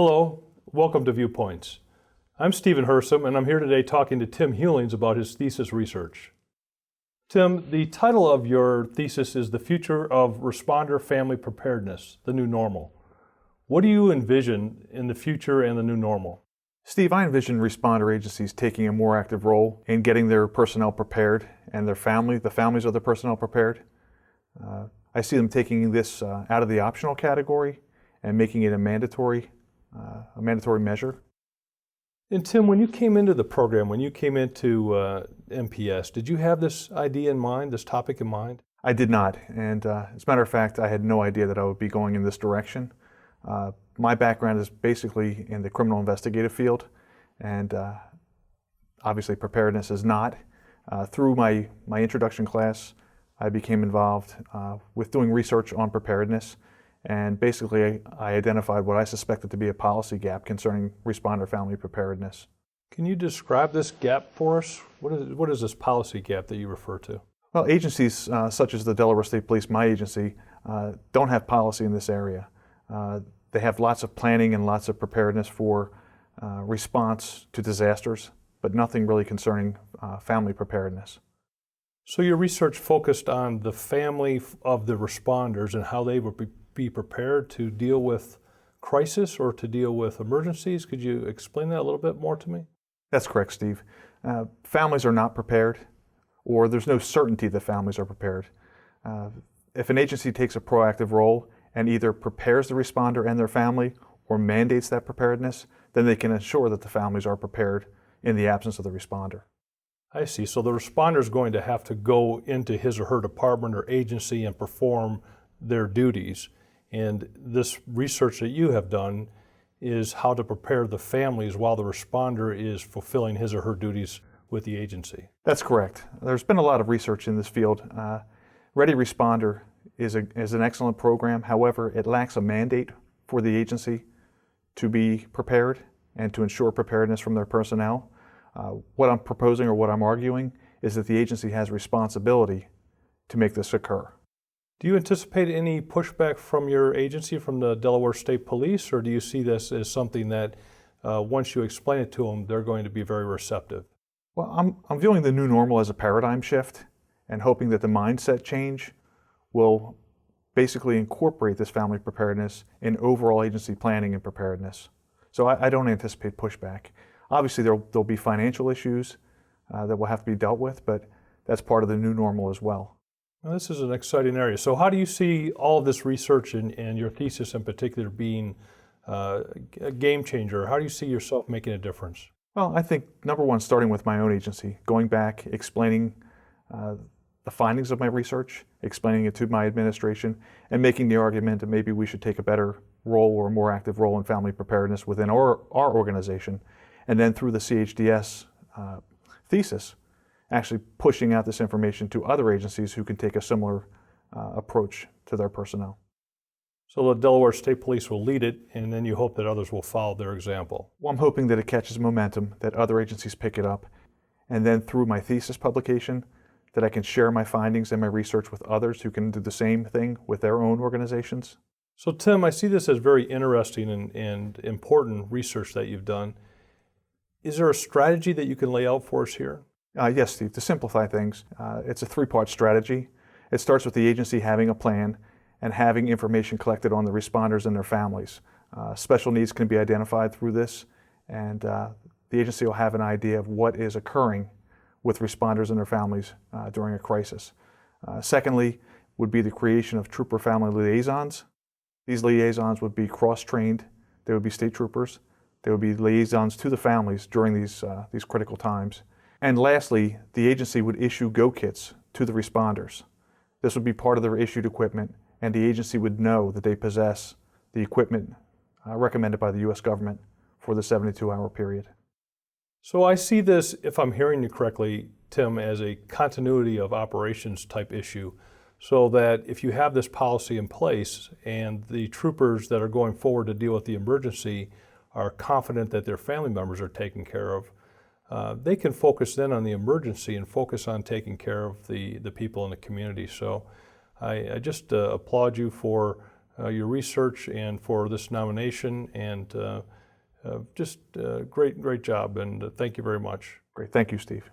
Hello, welcome to Viewpoints. I'm Stephen Hersom, and I'm here today talking to Tim Hulings about his thesis research. Tim, the title of your thesis is The Future of Responder Family Preparedness, the New Normal. What do you envision in the future and the new normal? Steve, I envision responder agencies taking a more active role in getting their personnel prepared and the families of the personnel prepared. I see them taking this out of the optional category and making it a mandatory measure. And Tim, when you came into the program, when you came into MPS, did you have this idea in mind, this topic in mind? I did not, and as a matter of fact, I had no idea that I would be going in this direction. My background is basically in the criminal investigative field, and obviously preparedness is not. Through my introduction class, I became involved with doing research on preparedness, and basically I identified what I suspected to be a policy gap concerning responder family preparedness. Can you describe this gap for us? What is this policy gap that you refer to? Well, agencies such as the Delaware State Police, my agency, don't have policy in this area. They have lots of planning and lots of preparedness for response to disasters, but nothing really concerning family preparedness. So your research focused on the family of the responders and how they would be prepared to deal with crisis or to deal with emergencies. Could you explain that a little bit more to me? That's correct, Steve. Families are not prepared, or there's no certainty that families are prepared. If an agency takes a proactive role and either prepares the responder and their family or mandates that preparedness, then they can ensure that the families are prepared in the absence of the responder. I see. So the responder is going to have to go into his or her department or agency and perform their duties. And this research that you have done is how to prepare the families while the responder is fulfilling his or her duties with the agency. That's correct. There's been a lot of research in this field. Ready Responder is an excellent program. However, it lacks a mandate for the agency to be prepared and to ensure preparedness from their personnel. What I'm proposing, or what I'm arguing, is that the agency has responsibility to make this occur. Do you anticipate any pushback from your agency, from the Delaware State Police, or do you see this as something that once you explain it to them, they're going to be very receptive? Well, I'm viewing the new normal as a paradigm shift and hoping that the mindset change will basically incorporate this family preparedness in overall agency planning and preparedness. So I don't anticipate pushback. Obviously, there'll be financial issues that will have to be dealt with, but that's part of the new normal as well. Well, this is an exciting area. So how do you see all of this research and your thesis in particular being a game changer? How do you see yourself making a difference? Well, I think, number one, starting with my own agency, going back, explaining the findings of my research, explaining it to my administration, and making the argument that maybe we should take a better role or a more active role in family preparedness within our organization. And then through the CHDS thesis, actually pushing out this information to other agencies who can take a similar approach to their personnel. So the Delaware State Police will lead it, and then you hope that others will follow their example. Well, I'm hoping that it catches momentum, that other agencies pick it up, and then through my thesis publication, that I can share my findings and my research with others who can do the same thing with their own organizations. So Tim, I see this as very interesting and important research that you've done. Is there a strategy that you can lay out for us here? Yes, Steve. To simplify things, it's a three-part strategy. It starts with the agency having a plan and having information collected on the responders and their families. Special needs can be identified through this, and the agency will have an idea of what is occurring with responders and their families during a crisis. Secondly, would be the creation of trooper family liaisons. These liaisons would be cross-trained. They would be state troopers. They would be liaisons to the families during these critical times. And lastly, the agency would issue go kits to the responders. This would be part of their issued equipment, and the agency would know that they possess the equipment recommended by the U.S. government for the 72-hour period. So I see this, if I'm hearing you correctly, Tim, as a continuity of operations type issue, so that if you have this policy in place and the troopers that are going forward to deal with the emergency are confident that their family members are taken care of, they can focus then on the emergency and focus on taking care of the people in the community. So I just applaud you for your research and for this nomination, and just great job, and thank you very much. Great. Thank you, Steve.